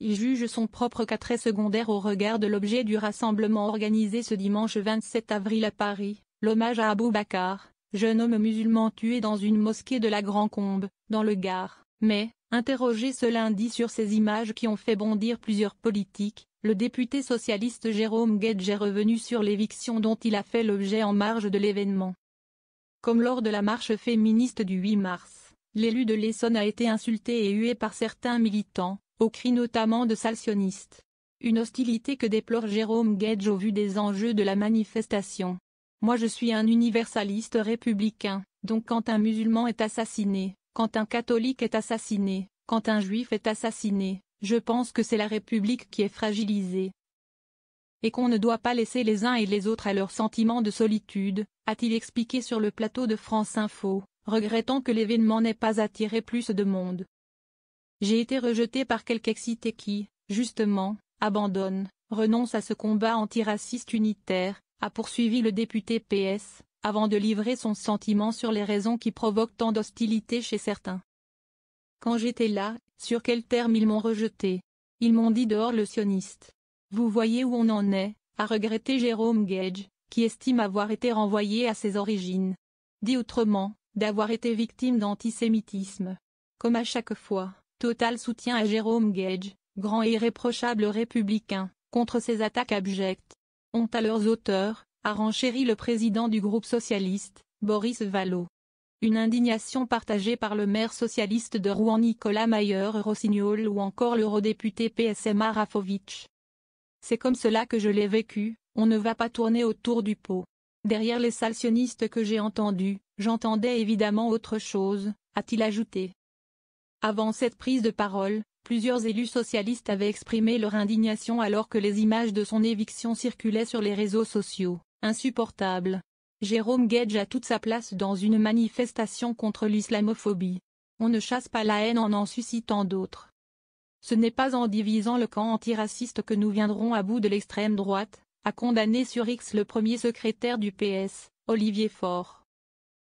il juge son propre cas très secondaire au regard de l'objet du rassemblement organisé ce dimanche 27 avril à Paris, l'hommage à Abou Bakar, jeune homme musulman tué dans une mosquée de la Grand-Combe, dans le Gard. Mais, interrogé ce lundi sur ces images qui ont fait bondir plusieurs politiques, le député socialiste Jérôme Guedj est revenu sur l'éviction dont il a fait l'objet en marge de l'événement. Comme lors de la marche féministe du 8 mars, l'élu de l'Essonne a été insulté et hué par certains militants, au cri notamment de sale sioniste. Une hostilité que déplore Jérôme Guedj au vu des enjeux de la manifestation. Moi je suis un universaliste républicain, donc quand un musulman est assassiné, quand un catholique est assassiné, quand un juif est assassiné, je pense que c'est la République qui est fragilisée. Et qu'on ne doit pas laisser les uns et les autres à leur sentiment de solitude, a-t-il expliqué sur le plateau de France Info, regrettant que l'événement n'ait pas attiré plus de monde. J'ai été rejeté par quelques excités qui, justement, abandonnent, renoncent à ce combat antiraciste unitaire, a poursuivi le député PS, avant de livrer son sentiment sur les raisons qui provoquent tant d'hostilité chez certains. Quand j'étais là, sur quels termes ils m'ont rejeté? Ils m'ont dit dehors le sioniste. Vous voyez où on en est, a regretté Jérôme Guedj, qui estime avoir été renvoyé à ses origines. Dit autrement, d'avoir été victime d'antisémitisme. Comme à chaque fois, total soutien à Jérôme Guedj, grand et irréprochable républicain, contre ces attaques abjectes. Honte à leurs auteurs, a renchéri le président du groupe socialiste, Boris Vallaud. Une indignation partagée par le maire socialiste de Rouen Nicolas Mayer-Rossignol ou encore l'eurodéputé PSM Rafovitch. C'est comme cela que je l'ai vécu, on ne va pas tourner autour du pot. Derrière les sales sionistes que j'ai entendus, j'entendais évidemment autre chose, a-t-il ajouté. Avant cette prise de parole, plusieurs élus socialistes avaient exprimé leur indignation alors que les images de son éviction circulaient sur les réseaux sociaux. Insupportable. Jérôme Guedj a toute sa place dans une manifestation contre l'islamophobie. On ne chasse pas la haine en suscitant d'autres. Ce n'est pas en divisant le camp antiraciste que nous viendrons à bout de l'extrême droite, a condamné sur X le premier secrétaire du PS, Olivier Faure.